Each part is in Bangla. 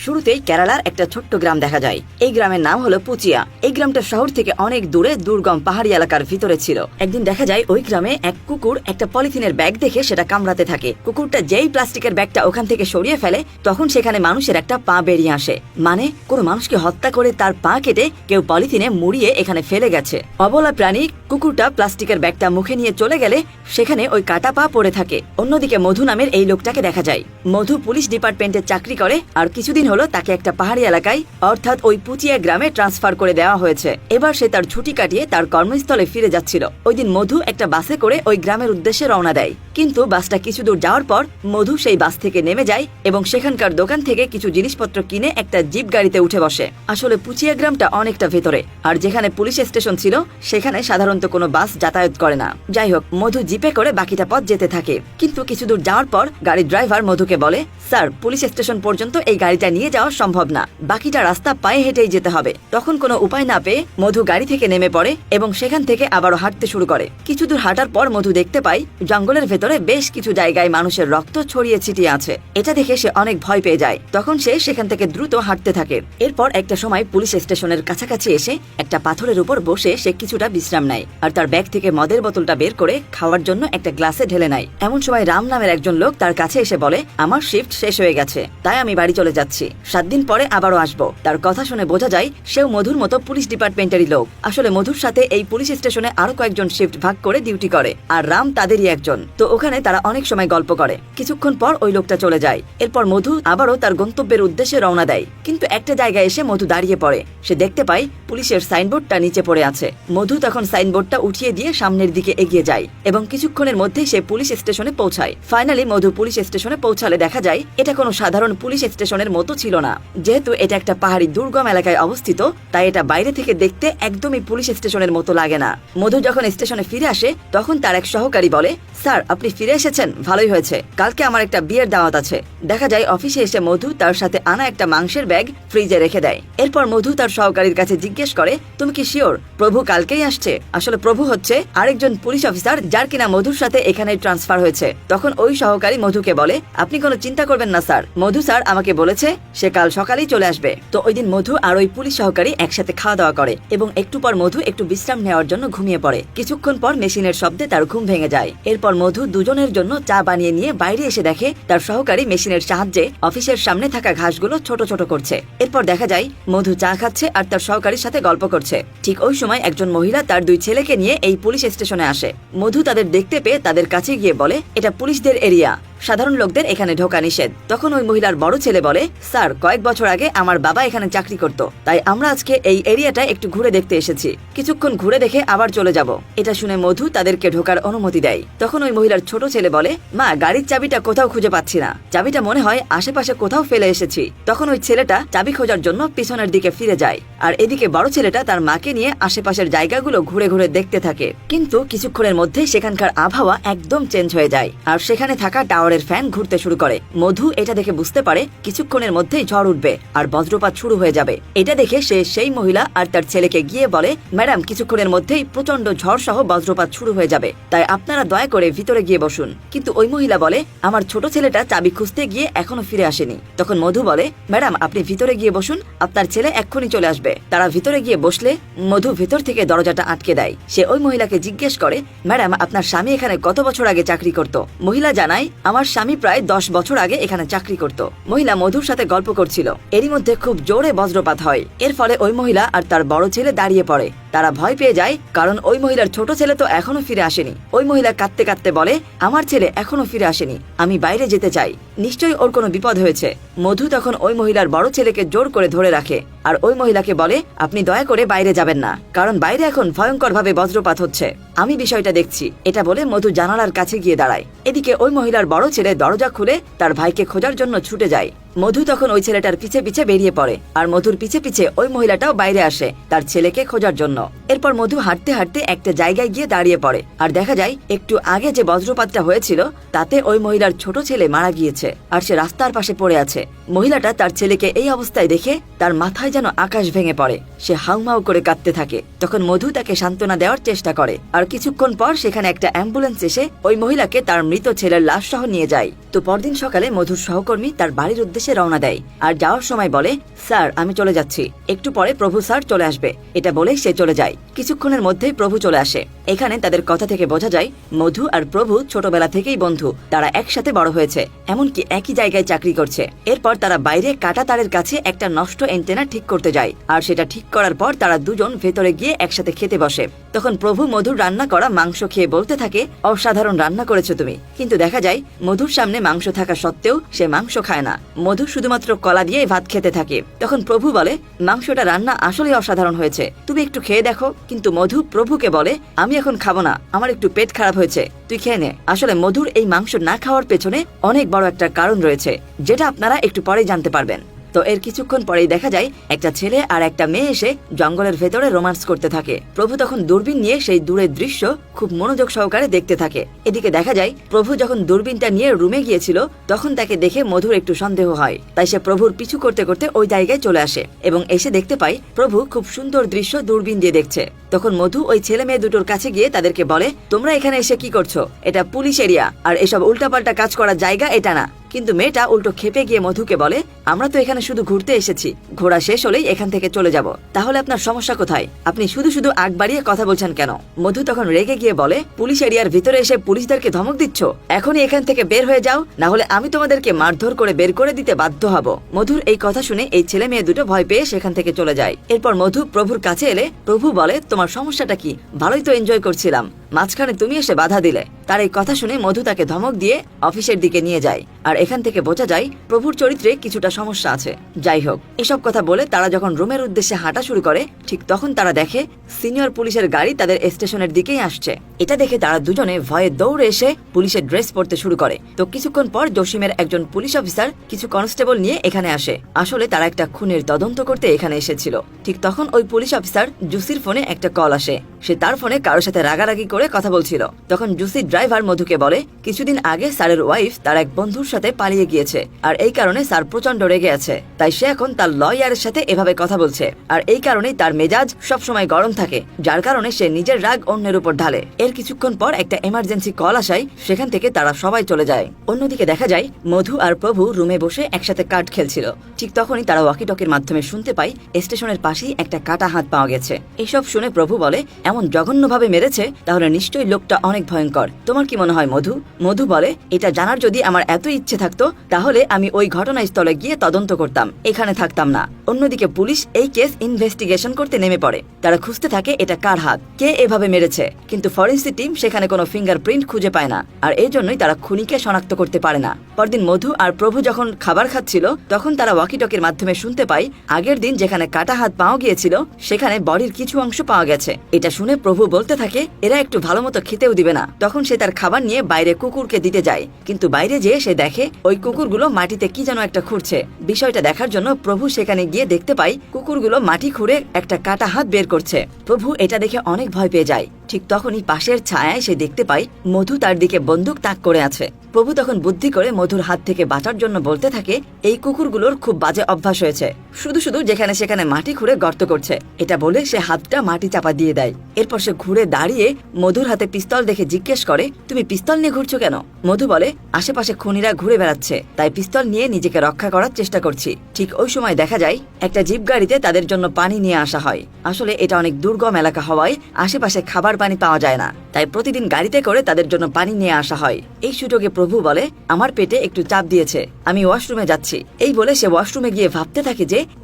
শুরুতেই কেরালার একটা ছোট্ট গ্রাম দেখা যায়। এই গ্রামের নাম হলো পুচিয়া। এই গ্রামটা শহর থেকে অনেক দূরে দুর্গম পাহাড়ি এলাকার ভিতরে ছিল। একদিন দেখা যায় ওই গ্রামে এক কুকুর একটা পলিথিনের ব্যাগ দেখে সেটা কামড়াতে থাকে। কুকুরটা যেই প্লাস্টিকের ব্যাগটা ওখান থেকে সরিয়ে ফেলে তখন সেখানে মানুষের একটা পা বেরিয়ে আসে। মানে কোনো মানুষকে হত্যা করে তার পা কেটে কেউ পলিথিনে মুড়িয়ে এখানে ফেলে গেছে। অবলা প্রাণী কুকুরটা প্লাস্টিকের ব্যাগটা মুখে নিয়ে চলে গেলে সেখানে ওই কাটা পা পড়ে থাকে। অন্যদিকে মধু নামের এই লোকটাকে দেখা যায়। মধু পুলিশ ডিপার্টমেন্টে চাকরি করে আর কিছুদিন হলো তাকে একটা পাহাড়ি এলাকায় অর্থাৎ ওই পুচিয়া গ্রামে ট্রান্সফার করে দেওয়া হয়েছে। এবার সে তার ছুটি কাটিয়ে তার কর্মস্থলে ফিরে যাচ্ছিল। ওই দিন মধু একটা বাসে করে ওই গ্রামের উদ্দেশ্যে রওনা দেয়। কিন্তু বাসটা কিছু দূর যাওয়ার পর মধু সেই বাস থেকে নেমে যায় এবং সেখানকার দোকান থেকে কিছু জিনিসপত্র কিনে একটা জিপ গাড়িতে উঠে বসে। আসলে পুচিয়া গ্রামটা অনেকটা ভেতরে, আর যেখানে পুলিশ স্টেশন ছিল সেখানে সাধারণত কোনো বাস যাতায়াত করে না। যাই হোক, মধু জিপে করে বাকিটা পথ যেতে থাকে। কিন্তু কিছু দূর যাওয়ার পর গাড়ির ড্রাইভার মধুকে বলে, স্যার, পুলিশ স্টেশন পর্যন্ত এই গাড়িটা নিয়ে যাওয়া সম্ভব না, বাকিটা রাস্তা পায়ে হেঁটেই যেতে হবে। তখন কোনো উপায় না পেয়ে মধু গাড়ি থেকে নেমে পড়ে এবং সেখান থেকে আবারও হাঁটতে শুরু করে। কিছু দূর হাঁটার পর মধু দেখতে পায় জঙ্গলের ভেতরে বেশ কিছু জায়গায় মানুষের রক্ত ছড়িয়ে ছিটিয়ে আছে। এটা দেখে সে অনেক ভয় পেয়ে যায়। তখন সে সেখান থেকে দ্রুত হাঁটতে থাকে। এরপর একটা সময় পুলিশ স্টেশনের কাছাকাছি এসে একটা পাথরের উপর বসে সে কিছুটা বিশ্রাম নেয় আর তার ব্যাগ থেকে মদের বোতলটা বের করে খাওয়ার জন্য একটা গ্লাসে ঢেলে নেয়। এমন সময় রাম নামের একজন লোক তার কাছে এসে বলে, আমার শিফট শেষ হয়ে গেছে, তাই আমি বাড়ি চলে যাচ্ছি, 7 দিন পরে আবারও আসবো। তার কথা শুনে বোঝা যায় সেও মধুর মতো পুলিশ ডিপার্টমেন্টেরই লোক। আসলে মধুর সাথে এই পুলিশ স্টেশনে আরো কয়েকজন শিফট ভাগ করে ডিউটি করে আর রাম তাদেরই একজন। তো ওখানে তারা অনেক সময় গল্প করে। কিছুক্ষণ পর ওই লোকটা চলে যায়। এরপর মধু আবারও তার গন্তব্যের উদ্দেশ্যে রওনা দেয়। কিন্তু একটা জায়গায় এসে মধু দাঁড়িয়ে পড়ে। সে দেখতে পায় পুলিশের সাইনবোর্ডটা নিচে পড়ে আছে। মধু তখন সাইনবোর্ডটা উঠিয়ে দিয়ে সামনের দিকে এগিয়ে যায় এবং কিছুক্ষণের মধ্যেই সে পুলিশ স্টেশনে পৌঁছায়। ফাইনালি মধু পুলিশ স্টেশনে পৌঁছালে দেখা যায় এটা কোনো সাধারণ পুলিশ স্টেশনের মতো ছিল না। যেহেতু এটা একটা পাহাড়ি দুর্গম এলাকায় অবস্থিত, তাই এটা বাইরে থেকে দেখতে একদমই পুলিশ স্টেশনের মতো লাগে না। মধু যখন স্টেশনে ফিরে আসে তখন তার এক সহকারী বলে, স্যার, আপনি ফিরে এসেছেন, ভালোই হয়েছে, কালকে আমার একটা বিয়ের দাওয়াত আছে। দেখা যায় অফিসে এসে মধু তার সাথে আনা একটা মাংসের ব্যাগ ফ্রিজে রেখে দেয়। এরপর মধু তার সহকারীর কাছে জিজ্ঞেস করে, তুমি কি শিওর প্রভু কালকেই আসছে? আসলে প্রভু হচ্ছে আরেকজন পুলিশ অফিসার যার কিনা মধুর সাথে এখানে ট্রান্সফার হয়েছে। তখন ওই সহকারী মধুকে বলে, আপনি কোনো চিন্তা করবেন না স্যার, মধু স্যার আমাকে বলেছে সে কাল সকালেই চলে আসবে। তো ওই দিন মধু আর ওই পুলিশ সহকারী একসাথে খাওয়া দাওয়া করে এবং একটু পর মধু একটু বিশ্রাম নেওয়ার জন্য ঘুমিয়ে পড়ে। কিছুক্ষণ পর মেশিনের শব্দে তার ঘুম ভেঙে যায়। এরপর মধু দুজনের জন্য চা বানিয়ে নিয়ে বাইরে এসে দেখে তার সহকারী মেশিনের সাহায্যে অফিসের সামনে থাকা ঘাসগুলো ছোট ছোট করছে। এরপর দেখা যায় মধু চা খাচ্ছে আর তার সহকারীর সাথে গল্প করছে। ঠিক ওই সময় একজন মহিলা তার 2 ছেলেকে নিয়ে এই পুলিশ স্টেশনে আসে। মধু তাদের দেখতে পেয়ে তাদের কাছে গিয়ে বলে, এটা পুলিশদের এরিয়া, সাধারণ লোকদের এখানে ঢোকা নিষেধ। তখন ওই মহিলার বড় ছেলে বলে, স্যার, কয়েক বছর আগে আমার বাবা এখানে চাকরি করত, তাই আমরা আজকে এই এরিয়াটা একটু ঘুরে দেখতে এসেছি, কিছুক্ষণ ঘুরে দেখে আবার চলে যাব। এটা শুনে মধু তাদেরকে ঢোকার অনুমতি দেয়। তখন ওই মহিলার ছোট ছেলে বলে, মা, গাড়ির চাবিটা কোথাও খুঁজে পাচ্ছি না, চাবিটা মনে হয় আশেপাশে কোথাও ফেলে এসেছি। তখন ওই ছেলেটা চাবি খোঁজার জন্য পিছনের দিকে ফিরে যায় আর এদিকে বড় ছেলেটা তার মাকে নিয়ে আশেপাশের জায়গাগুলো ঘুরে ঘুরে দেখতে থাকে। কিন্তু কিছুক্ষণের মধ্যে সেখানকার আবহাওয়া একদম চেঞ্জ হয়ে যায় আর সেখানে থাকা টাওয়ারের ফ্যান ঘুরতে শুরু করে। মধু এটা দেখে বুঝতে পারে কিছুক্ষণের মধ্যেই ঝড় উঠবে আর বজ্রপাত শুরু হয়ে যাবে। এটা দেখে সে সেই মহিলা আর তার ছেলেকে গিয়ে বলে, ম্যাডাম, কিছুক্ষণের মধ্যেই প্রচন্ড ঝড় সহ বজ্রপাত শুরু হয়ে যাবে, তাই আপনারা দয়া করে ভিতরে গিয়ে বসুন। কিন্তু ওই মহিলা বলে, আমার ছোট ছেলেটা চাবি খুঁজতে গিয়ে এখনো ফিরে আসেনি। তখন মধু বলে, ম্যাডাম, আপনি ভিতরে গিয়ে বসুন, আপনার ছেলে এক্ষুনি চলে আসবে। তারা ভিতরে গিয়ে বসলে মধু ভিতর থেকে দরজাটা আটকে দেয়। সে ওই মহিলাকে জিজ্ঞেস করে, ম্যাডাম, আপনার স্বামী এখানে কত বছর আগে চাকরি করত? মহিলা জানায়, আমার স্বামী প্রায় 10 বছর আগে এখানে চাকরি করত। মহিলা মধুর সাথে গল্প করছিল। এরই মধ্যে খুব জোরে বজ্রপাত হয়। এর ফলে ওই মহিলা আর তার বড় ছেলে দাঁড়িয়ে পড়ে। তারা ভয় পেয়ে যায়, কারণ ওই মহিলার ছোট ছেলে তো এখনো ফিরে আসেনি। ওই মহিলা কাঁদতে কাঁদতে বলে, আমার ছেলে এখনো ফিরে আসেনি, আমি বাইরে যেতে চাই, নিশ্চয়ই ওর কোনো বিপদ হয়েছে। মধু তখন ওই মহিলার বড় ছেলেকে জোর করে ধরে রাখে আর ওই মহিলাকে বলে, আপনি দয়া করে বাইরে যাবেন না, কারণ বাইরে এখন ভয়ঙ্কর ভাবে বজ্রপাত হচ্ছে, আমি বিষয়টা দেখছি। এটা বলে মধু জানালার কাছে গিয়ে দাঁড়ায়। এদিকে ওই মহিলার বড় ছেলে দরজা খুলে তার ভাইকে খোঁজার জন্য ছুটে যায়। মধু তখন ওই ছেলেটার পিছে পিছে বেরিয়ে পড়ে আর মধুর পিছে পিছে ওই মহিলাটাও বাইরে আসে তার ছেলেকে খোঁজার জন্য। এরপর মধু হাঁটতে হাঁটতে একটা জায়গায় গিয়ে দাঁড়িয়ে পড়ে আর দেখা যায় একটু আগে যে বজ্রপাতটা হয়েছিল তাতে ওই মহিলার ছোট ছেলে মারা গিয়েছে আর সে রাস্তার পাশে পড়ে আছে। মহিলাটা তার ছেলেকে এই অবস্থায় দেখে তার মাথায় যেন আকাশ ভেঙে পড়ে। সে হাউমাউ করে কাঁদতে থাকে। তখন মধু তাকে সান্ত্বনা দেওয়ার চেষ্টা করে আর কিছুক্ষণ পর সেখানে একটা অ্যাম্বুলেন্স এসে ওই মহিলাকে তার মৃত ছেলের লাশ সহ নিয়ে যায়। তো পরদিন সকালে মধুর সহকর্মী তার বাড়ির উদ্দেশ্যে উদ্দেশ্যে রওনা দেয় আর যাওয়ার সময় বলে, স্যার আমি চলে যাচ্ছি, একটু পরে প্রভু স্যার চলে আসবে। এটা বলে সে চলে যায়। কিছুক্ষণের মধ্যেই প্রভু চলে আসে। এখানে তাদের কথা থেকে বোঝা যায় মধু আর প্রভু ছোটবেলা থেকেই বন্ধু। তারা একসাথে বড় হয়েছে, এমনকি একই জায়গায় চাকরি করছে। এরপর তারা বাইরে কাটা তারের কাছে একটা নষ্ট এন্টেনা ঠিক করতে যায়, আর সেটা ঠিক করার পর তারা দুজন ভেতরে গিয়ে একসাথে খেতে বসে। তখন প্রভু মধুর রান্না করা মাংস খেয়ে বলতে থাকে, অসাধারণ রান্না করেছো তুমি। কিন্তু দেখা যায় মধুর সামনে মাংস থাকা সত্ত্বেও সে মাংস খায় না। মধু শুধুমাত্র কলা দিয়ে ভাত খেতে থাকে। তখন প্রভু বলে, মাংসটা রান্না আসলে অসাধারণ হয়েছে, তুমি একটু খেয়ে দেখো। কিন্তু মধু প্রভুকে বলে, আমি এখন খাবো না, আমার একটু পেট খারাপ হয়েছে, তুই খেয়ে নে। আসলে মধুর এই মাংস না খাওয়ার পেছনে অনেক বড় একটা কারণ রয়েছে, যেটা আপনারা একটু পরেই জানতে পারবেন। তো এর কিছুক্ষণ পরেই দেখা যায় একটা ছেলে আর একটা মেয়ে এসে জঙ্গলের ভেতরে রোমান্স করতে থাকে। প্রভু তখন দূরবীন নিয়ে সেই দূরের দৃশ্য খুব মনোযোগ সহকারে দেখতে থাকে। এদিকে দেখা যায় প্রভু যখন দূরবীনটা নিয়ে রুমে গিয়েছিল তখন তাকে দেখে মধুর একটু সন্দেহ হয়। তাই সে প্রভুর পিছু করতে করতে ওই জায়গায় চলে আসে এবং এসে দেখতে পায় প্রভু খুব সুন্দর দৃশ্য দূরবীন দিয়ে দেখছে। তখন মধু ওই ছেলে মেয়ে দুটোর কাছে গিয়ে তাদেরকে বলে, তোমরা এখানে এসে কি করছো? এটা পুলিশ এরিয়া, আর এসব উল্টাপাল্টা কাজ করার জায়গা এটা না। কিন্তু মেয়েটা উল্টো খেপে গিয়ে মধুকে বলে, আমরা তো এখানে শুধু ঘুরতে এসেছি, ঘোরা শেষ হলেই এখান থেকে চলে যাব। তাহলে আপনার সমস্যা কোথায়? আপনি শুধু শুধু আগ বাড়িয়ে কথা বলছেন কেন? মধু তখন রেগে গিয়ে বলে, পুলিশ এরিয়ার ভিতরে এসে পুলিশদেরকে ধমক দিচ্ছ? এখনই এখান থেকে বের হয়ে যাও, না হলে আমি তোমাদেরকে মারধর করে বের করে দিতে বাধ্য হব। মধুর এই কথা শুনে এই ছেলে মেয়ে দুটো ভয় পেয়ে সেখান থেকে চলে যায়। এরপর মধু প্রভুর কাছে এলে প্রভু বলে, তোমার সমস্যাটা কি? ভালোই তো এনজয় করছিলাম, মাঝখানে তুমি এসে বাধা দিলে। তার এই কথা শুনে মধু তাকে ধমক দিয়ে অফিসের দিকে নিয়ে যায়। আর এখান থেকে বোঝা যায় প্রভুর চরিত্রে কিছুটা সমস্যা আছে। যাই হোক, এসব কথা বলে তারা যখন রুমের উদ্দেশ্যে হাঁটা শুরু করে ঠিক তখন তারা দেখে সিনিয়র পুলিশের গাড়ি তাদের স্টেশনের দিকেই আসছে। এটা দেখে তারা দুজনে ভয়ে দৌড়ে এসে পুলিশের ড্রেস পরতে শুরু করে। তো কিছুক্ষণ পর জসিমের একজন পুলিশ অফিসার কিছু কনস্টেবল নিয়ে এখানে আসে। আসলে তারা একটা খুনের তদন্ত করতে এখানে এসেছিল। ঠিক তখন ওই পুলিশ অফিসার জুসির ফোনে একটা কল আসে। সে তার ফোনে কারোর সাথে রাগারাগি করে কথা বলছিল। তখন জুসির ড্রাইভার মধুকে বলে, কিছুদিন আগে স্যারের ওয়াইফ তার এক বন্ধুর সাথে পালিয়ে গিয়েছে, আর এই কারণে স্যার প্রচন্ড রেগে আছে। তাই সে এখন তার লয়ারের সাথে এভাবে কথা বলছে, আর এই কারণেই তার মেজাজ সবসময় গরম থাকে, যার কারণে সে নিজের রাগ অন্যের উপর ঢালে। এর কিছুক্ষণ পর একটা এমার্জেন্সি কল আসায় সেখান থেকে তারা সবাই চলে যায়। অন্যদিকে দেখা যায় মধু আর প্রভু রুমে বসে একসাথে কার্ড খেলছিল। ঠিক তখনই তারা ওয়াকিটকির মাধ্যমে শুনতে পায় স্টেশনের পাশেই একটা কাটা হাত পাওয়া গেছে। এসব শুনে প্রভু বলে, এমন জঘন্যভাবে মেরেছে, তাহলে নিশ্চয়ই লোকটা অনেক ভয়ঙ্কর। তোমার কি মনে হয় মধু? মধু বলে, এটা জানার যদি আমার এত ইচ্ছে থাকতো তাহলে আমি ওই ঘটনাস্থলে গিয়ে তদন্ত করতাম, এখানে থাকতাম না। অন্যদিকে পুলিশ এই কেস ইনভেস্টিগেশন করতে নেমে পড়ে। তারা খুঁজতে থাকে এটা কার হাত, কে এভাবে মেরেছে। কিন্তু ফরেন্সিক টিম সেখানে কোনো ফিঙ্গারপ্রিন্ট খুঁজে পায় না, আর এই জন্যই তারা খুনিকে শনাক্ত করতে পারে না। পরদিন মধু আর প্রভু যখন খাবার খাচ্ছিল তখন তারা ওয়াকিটকির মাধ্যমে শুনতে পায় আগের দিন যেখানে কাটা হাত পাওয়া গিয়েছিল সেখানে বডির কিছু অংশ পাওয়া গেছে। এটা শুনে প্রভু বলতে থাকে, এরা একটু ভালো মতো খেতেও দিবে না। তখন সে তার খাবার নিয়ে বাইরে কুকুরকে দিতে যায়, কিন্তু বাইরে যেয়ে সে দেখে ওই কুকুরগুলো মাটিতে কি যেন একটা খুঁড়ছে। বিষয়টা দেখার জন্য প্রভু সেখানে গিয়ে দেখতে পায় কুকুরগুলো মাটি খুঁড়ে একটা কাটা হাত বের করছে। প্রভু এটা দেখে অনেক ভয় পেয়ে যায়। ঠিক তখনই পাশের ছায়ায় সে দেখতে পায় মধু তার দিকে বন্দুক তাক করে আছে। প্রভু তখন বুদ্ধি করে মধুর হাত থেকে বাঁচার জন্য বলতে থাকে, এই কুকুরগুলোর খুব বাজে অভ্যাস হয়েছে, শুধু শুধু যেখানে সেখানে মাটি খুঁড়ে গর্ত করছে। এটা বলে সে হাতটা মাটি চাপা দিয়ে দেয়। এরপর সে ঘুরে দাঁড়িয়ে মধুর হাতে পিস্তল দেখে জিজ্ঞেস করে, তুমি পিস্তল নিয়ে ঘুরছো কেন? মধু বলে, আশেপাশে খুনিরা ঘুরে বেড়াচ্ছে, তাই পিস্তল নিয়ে নিজেকে রক্ষা করার চেষ্টা করছি। ঠিক ওই সময় দেখা যায় একটা জিপ গাড়িতে তাদের জন্য পানি নিয়ে আসা হয়। আসলে এটা অনেক দুর্গম এলাকা হওয়ায় আশেপাশে খাবার পানি পাওয়া যায় না, তাই প্রতিদিন গাড়িতে করে তাদের জন্য পানি নিয়ে আসা হয়। এই সুযোগে প্রভু বলে, আমার পেটে একটু চাপ দিয়েছে, আমি ওয়াশরুমে যাচ্ছি। এই বলে সে ওয়াশরুমে গিয়ে ভাবতে থাকে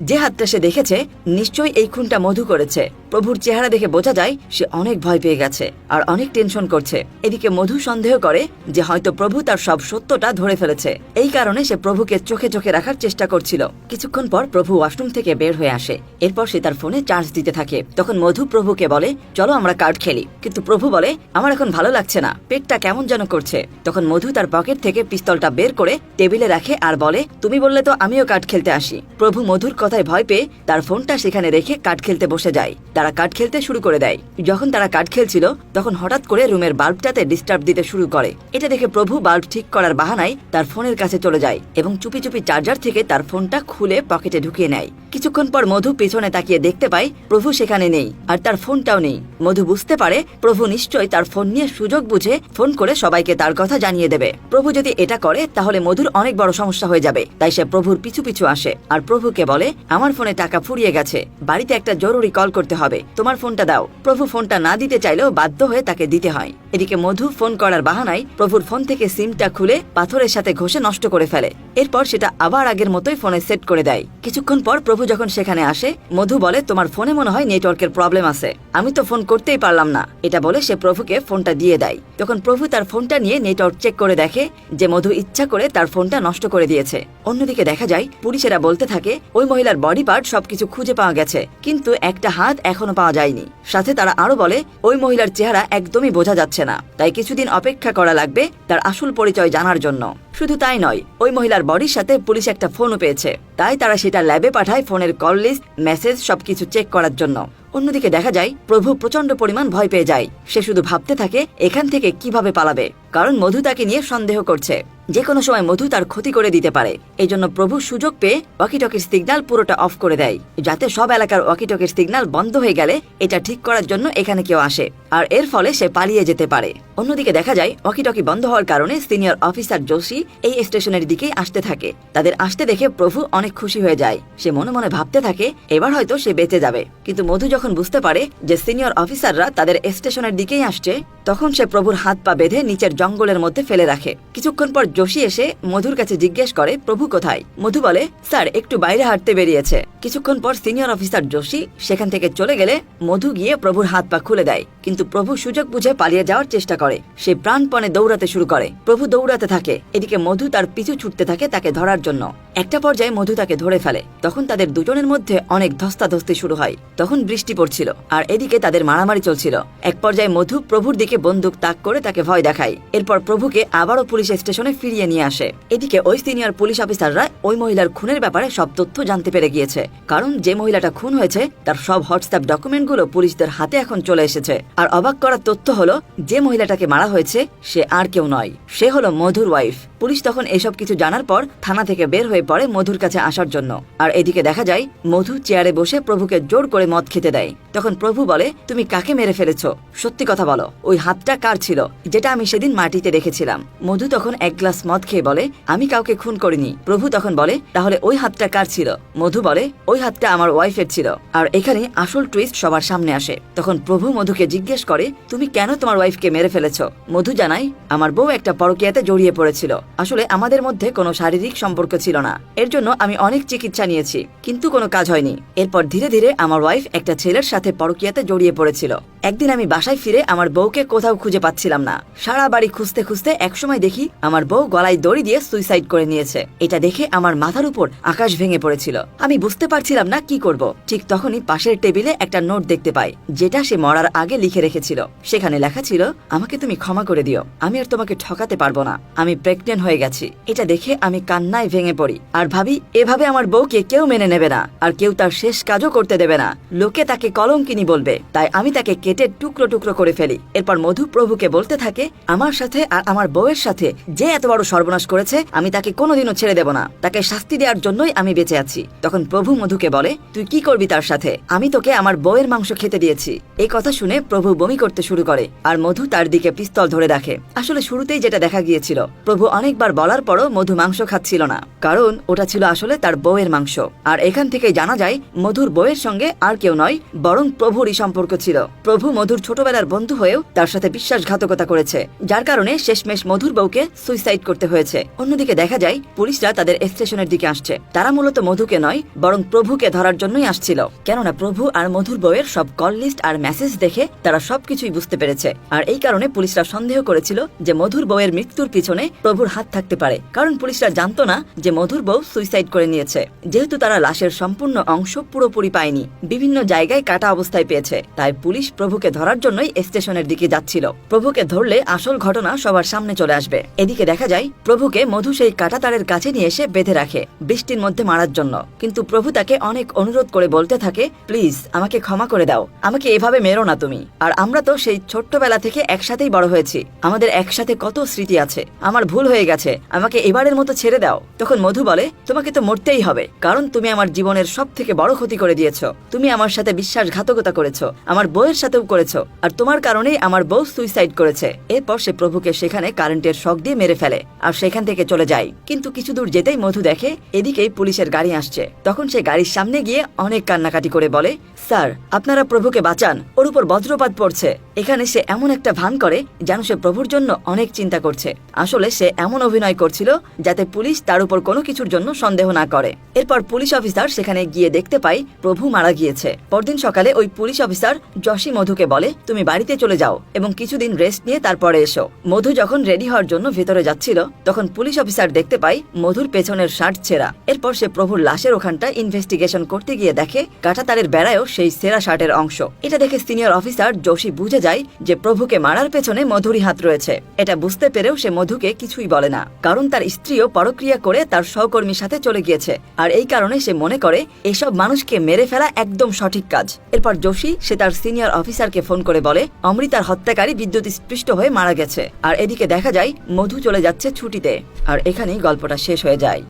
যে হাতটা সে দেখেছে নিশ্চয়ই এই খুনটা মধু করেছে। প্রভুর চেহারা দেখে বোঝা যায় সে অনেক ভয় পেয়ে গেছে আর অনেক টেনশন করছে। এদিকে মধু সন্দেহ করে যে হয়তো প্রভু তার সব সত্যটা ধরে ফেলেছে। এই কারণে সে প্রভুকে চোখে চোখে রাখার চেষ্টা করছিল। কিছুক্ষণ পর প্রভু ওয়াশরুম থেকে বের হয়ে আসে। এরপর সে তার ফোনে চার্জ দিতে থাকে। তখন মধু প্রভুকে বলে, চলো আমরা কার্ড খেলি। কিন্তু প্রভু বলে, আমার এখন ভালো লাগছে না, পেটটা কেমন যেন করছে। তখন মধু তার পকেট থেকে পিস্তলটা বের করে টেবিলে রাখে আর বলে, তুমি বললে তো আমিও কার্ড খেলতে আসি। প্রভু মধুর কথায় ভয় পেয়ে তার ফোনটা সেখানে রেখে কার্ড খেলতে বসে যায়। তারা কার্ড খেলতে শুরু করে দেয়। যখন তারা কার্ড খেলছিল তখন হঠাৎ করে রুমের বাল্বটাতে ডিস্টার্ব দিতে শুরু করে। এটা দেখে প্রভু বাল্ব ঠিক করার বাহানায় তার ফোনের কাছে চলে যায় এবং চুপি চুপি চার্জার থেকে তার ফোনটা খুলে পকেটে ঢুকিয়ে নেয়। কিছুক্ষণ পর মধু পিছনে তাকিয়ে দেখতে পায় প্রভু সেখানে নেই আর তার ফোনটাও নেই। মধু বুঝতে পারে প্রভু নিশ্চয়ই তার ফোন নিয়ে সুযোগ বুঝে ফোন করে সবাইকে তার কথা জানিয়ে দেবে। প্রভু যদি এটা করে তাহলে মধুর অনেক বড় সমস্যা হয়ে যাবে, তাই সে প্রভুর পিছু পিছু আসে আর প্রভুকে বলে, আমার ফোনে টাকা ফুরিয়ে গেছে, বাড়িতে একটা জরুরি কল করতে হবে, তোমার ফোনটা দাও। প্রভু ফোনটা না দিতে চাইলেও বাধ্য হয়ে তাকে দিতে হয়। এদিকে মধু ফোন করার বাহানায় প্রভুর ফোন থেকে সিমটা খুলে পাথরের সাথে ঘষে নষ্ট করে ফেলে। এরপর সেটা আবার আগের মতোই ফোনে সেট করে দেয়। কিছুক্ষণ পর প্রভু যখন সেখানে আসে, মধু বলে, তোমার ফোনে মনে হয় নেটওয়ার্কের প্রবলেম আছে, আমি তো ফোন করতেই পারলাম না। এটা বলে সে প্রভুকে ফোনটা দিয়ে দেয়। তখন প্রভু তার ফোনটা নিয়ে নেটওয়ার্ক চেক করে দেখে যে মধু ইচ্ছা করে তার ফোনটা নষ্ট করে দিয়েছে। অন্যদিকে দেখা যায় পুলিশেরা বলতে থাকে ওই মহিলার বডি পার্ট সবকিছু খুঁজে পাওয়া গেছে, কিন্তু একটা হাত এখনো পাওয়া যায়নি। সাথে তারা আরো বলে ওই মহিলার চেহারা একদমই বোঝা যাচ্ছে না, তাই কিছুদিন অপেক্ষা করা লাগবে তার আসল পরিচয় জানার জন্য। শুধু তাই নয়, ওই মহিলার বডির সাথে পুলিশ একটা ফোনও পেয়েছে, তাই তারা সেটা ল্যাবে পাঠায় ফোনের কল লিস্ট, মেসেজ সবকিছু চেক করার জন্য। অন্যদিকে দেখা যায় প্রভু প্রচন্ড পরিমাণ ভয় পেয়ে যায়। সে শুধু ভাবতে থাকে এখান থেকে কিভাবে পালাবে, কারণ মধু তাকে নিয়ে সন্দেহ করছে, যে কোনো সময় মধু তার ক্ষতি করে দিতে পারে। এই জন্য প্রভু সুযোগ পেয়ে ওয়াকিটকির সিগন্যাল পুরোটা অফ করে দেয়, যাতে সব এলাকার ওয়াকিটকির সিগন্যাল বন্ধ হয়ে গেলে এটা ঠিক করার জন্য এখানে কেউ আসে, আর এর ফলে সে পালিয়ে যেতে পারে। অন্যদিকে দেখা যায় ওয়াকিটকি বন্ধ হওয়ার কারণে সিনিয়র অফিসার যোশী এই স্টেশনের দিকেই আসতে থাকে। তাদের আসতে দেখে প্রভু অনেক খুশি হয়ে যায়। সে মনে মনে ভাবতে থাকে এবার হয়তো সে বেঁচে যাবে। কিন্তু মধু যখন বুঝতে পারে যে সিনিয়র অফিসাররা তাদের স্টেশনের দিকেই আসছে, তখন সে প্রভুর হাত পা বেঁধে নিচের জঙ্গলের মধ্যে ফেলে রাখে। কিছুক্ষণ পর যোশী এসে মধুর কাছে জিজ্ঞেস করে প্রভু কোথায়। মধু বলে, স্যার একটু বাইরে হাঁটতে বেরিয়েছে। কিছুক্ষণ পর সিনিয়র অফিসার যোশী সেখান থেকে চলে গেলে মধু গিয়ে প্রভুর হাত পা খুলে দেয়, কিন্তু প্রভু সুযোগ বুঝে পালিয়ে যাওয়ার চেষ্টা করে। সে প্রাণপণে দৌড়াতে শুরু করে। প্রভু দৌড়াতে থাকে, এদিকে মধু তার পিছু ছুটতে থাকে তাকে ধরার জন্য। একটা পর্যায়ে মধু তাকে ধরে ফেলে। তখন তাদের দুজনের মধ্যে অনেক ধস্তাধস্তি শুরু হয়। তখন বৃষ্টি পড়ছিল আর এদিকে তাদের মারামারি চলছিল। এক পর্যায়ে মধু প্রভুর দিকে বন্দুক তাক করে তাকে ভয় দেখায়। এরপর প্রভুকে আবারও পুলিশ স্টেশনে ফিরিয়ে নিয়ে আসে। এদিকে ওই সিনিয়র পুলিশ অফিসাররা ওই মহিলার খুনের ব্যাপারে সব তথ্য জানতে পেরে গিয়েছে, কারণ যে মহিলাটা খুন হয়েছে তার সব হোয়াটসঅ্যাপ ডকুমেন্টগুলো পুলিশদের হাতে এখন চলে এসেছে। আর অবাক করার তথ্য হলো যে মহিলাটাকে মারা হয়েছে সে আর কেউ নয়, সে হলো মধুর ওয়াইফ। পুলিশ তখন এসব কিছু জানার পর থানা থেকে বের হয়ে পড়ে মধুর কাছে আসার জন্য। আর এদিকে দেখা যায় মধু চেয়ারে বসে প্রভুকে জোর করে মদ খেতে দেয়। তখন প্রভু বলে, তুমি কাকে মেরে ফেলেছো, সত্যি কথা বলো, ওই হাতটা কার ছিল যেটা আমি সেদিন মাটিতে রেখেছিলাম। মধু তখন এক গ্লাস মদ খেয়ে বলে, আমি কাউকে খুন করিনি। প্রভু তখন বলে, তাহলে ওই হাতটা কার ছিল? মধু বলে, ওই হাতটা আমার ওয়াইফের ছিল। আর এখানে আসল টুইস্ট সবার সামনে আসে। তখন প্রভু মধুকে জিজ্ঞেস করে, তুমি কেন তোমার ওয়াইফকে মেরে ফেলেছো? মধু জানায়, আমার বউ একটা পরকীয়াতে জড়িয়ে পড়েছিল। আসলে আমাদের মধ্যে কোনো শারীরিক সম্পর্ক ছিল না, এর জন্য আমি অনেক চিকিৎসা নিয়েছি, কিন্তু কোনো কাজ হয়নি। এরপর ধীরে ধীরে আমার ওয়াইফ একটা ছেলের সাথে পরকীয়াতে জড়িয়ে পড়েছিল। একদিন আমি বাসায় ফিরে আমার বউকে কোথাও খুঁজে পাচ্ছিলাম না। সারা বাড়ি খুঁজতে খুঁজতে একসময় দেখি আমার বউ গলায় দড়ি দিয়ে সুইসাইড করে নিয়েছে। এটা দেখে আমার মাথার উপর আকাশ ভেঙে পড়েছিল। আমি বুঝতে পারছিলাম না কি করব। ঠিক তখনই পাশের টেবিলে একটা নোট দেখতে পাই, যেটা সে মরার আগে লিখে রেখেছিল। সেখানে লেখা ছিল, আমাকে তুমি ক্ষমা করে দিও, আমি আর তোমাকে ঠকাতে পারবো না, আমি প্রেগনেন্ট হয়ে গেছি। এটা দেখে আমি কান্নায় ভেঙে পড়ি আর ভাবি, এভাবে আমার বউকে কেউ মেনে নেবে না, আর কেউ তার শেষ কাজও করতে দেবে না। লোকে তাকে কলঙ্কিনী বলবে, তাই আমি তাকে কেটে টুকরো টুকরো করে ফেলি। এরপর মধু প্রভুকে বলতে থাকে, আমার সাথে আর আমার বউয়ের সাথে যে এত বড় সর্বনাশ করেছে আমি তাকে কোনোদিনও ছেড়ে দেব না, তাকে শাস্তি দেওয়ার জন্যই আমি বেঁচে আছি। তখন প্রভু মধুকে বলে, তুই কি করবি তার সাথে? আমি তোকে আমার বউয়ের মাংস খেতে দিয়েছি। এই কথা শুনে প্রভু বমি করতে শুরু করে আর মধু তার দিকে পিস্তল ধরে রাখে। আসলে শুরুতেই যেটা দেখা গিয়েছিল, প্রভু অনেকবার বলার পরও মধু মাংস খাচ্ছিল না, কারণ ওটা ছিল আসলে তার বউয়ের মাংস। আর এখান থেকে জানা যায় মধুর বউয়ের সঙ্গে আর কেউ নয়, বরং প্রভুরই সম্পর্ক ছিল। প্রভু মধুর ছোটবেলার বন্ধু হয়েও তার সাথে বিশ্বাসঘাতকতা করেছে, যার কারণে শেষমেশ মধুর বউকে সুইসাইড করতে হয়েছে। অন্যদিকে দেখা যায় পুলিশরা তাদের স্টেশনের দিকে আসছে। তারা মূলত মধুকে নয়, বরং প্রভুকে ধরার জন্যই আসছিল, কেননা প্রভু আর মধুর বউয়ের সব কল লিস্ট আর মেসেজ দেখে তারা সবকিছুই বুঝতে পেরেছে। আর এই কারণে পুলিশরা সন্দেহ করেছিল যে মধুর বউয়ের মৃত্যুর পিছনে প্রভুর হাত থাকতে পারে, কারণ পুলিশরা জানতো না যে মধুর বউ সুইসাইড করে নিয়েছে। যেহেতু তারা লাশের সম্পূর্ণ অংশ পুরোপুরি পায়নি, বিভিন্ন জায়গায় কাটা অবস্থায় পেয়েছে, তাই পুলিশ প্রভুকে ধরার জন্যই স্টেশনের দিকে যাচ্ছিল। প্রভুকে ধরলে আসল ঘটনা সবার সামনে চলে আসবে। এদিকে দেখা যায় প্রভুকে মধু সেই কাটা তারের কাছে নিয়ে এসে বেঁধে রাখে বৃষ্টির মধ্যে মারার জন্য, কিন্তু প্রভু তাকে অনেক অনুরোধ করে বলতে থাকে, প্লিজ আমাকে ক্ষমা করে দাও, আমাকে এভাবে মেরো না তুমি। আর আমরা তো সেই ছোট্টবেলা থেকে একসাথেই বড় হয়েছি, আমাদের একসাথে কত স্মৃতি আছে, আমার ভুল হয়ে গেছে, আমাকে এবারের মতো ছেড়ে দাও। তখন মধু বলে, তোমাকে তো মরতেই হবে, কারণ তুমি আমার জীবনের সব থেকে বড় ক্ষতি করে দিয়েছো। তুমি আমার সাথে বিশ্বাসঘাতকতা করেছো, আমার বউয়ের সাথেও গুজব করেছো, আর তোমার কারণেই আমার বউ সুইসাইড করেছে। এরপর সে প্রভুকে সেখানে কারেন্টের শক দিয়ে মেরে ফেলে আর সেখান থেকে চলে যায়। কিন্তু কিছু দূর যেতেই মধু দেখে এদিকেই পুলিশের গাড়ি আসছে। তখন সে গাড়ির সামনে গিয়ে অনেক কান্নাকাটি করে বলে, স্যার আপনারা প্রভুকে বাঁচান, ওর উপর বজ্রপাত পড়ছে। এখানে সে এমন একটা ভান করে যেন সে প্রভুর জন্য অনেক চিন্তা করছে। আসলে সে এমন অভিনয় করছিল যাতে পুলিশ তার উপর কোনো কিছুর জন্য সন্দেহ না করে। এরপর পুলিশ অফিসার সেখানে গিয়ে দেখতে পায় প্রভু মারা গিয়েছে। পরদিন সকালে ওই পুলিশ অফিসার যশী মধুকে বলে, তুমি বাড়িতে চলে যাও এবং কিছুদিন রেস্ট নিয়ে তারপরে এসো। মধু যখন রেডি হওয়ার জন্য ভেতরে যাচ্ছিল তখন পুলিশ অফিসার দেখতে পায় মধুর পেছনের শার্ট ছেঁড়া। এরপর সে প্রভুর লাশের ওখানটা ইনভেস্টিগেশন করতে গিয়ে দেখে কাঁটা তারের বেড়ায়ও সেই ছেঁড়া শার্টের অংশ। এটা দেখে সিনিয়র অফিসার যশী বুঝে যায় যে প্রভুকে মারার পেছনে মধুরই হাত রয়েছে। এটা বুঝতে পেরেও সে মধুকে কিছুই বলে না, কারণ তার স্ত্রীও পরক্রিয়া করে তার সহকর্মীর সাথে চলে গিয়েছে, আর এই কারণে সে মনে করে এসব মানুষকে মেরে ফেলা একদম সঠিক কাজ। এরপর যশী সে তার সিনিয়র অফিসারকে ফোন করে বলে অমৃতার হত্যাকারী বিদ্যুৎ স্পৃষ্ট হয়ে মারা গেছে। আর এদিকে দেখা যায় মধু চলে যাচ্ছে ছুটিতে। আর এখানেই গল্পটা শেষ হয়ে যায়।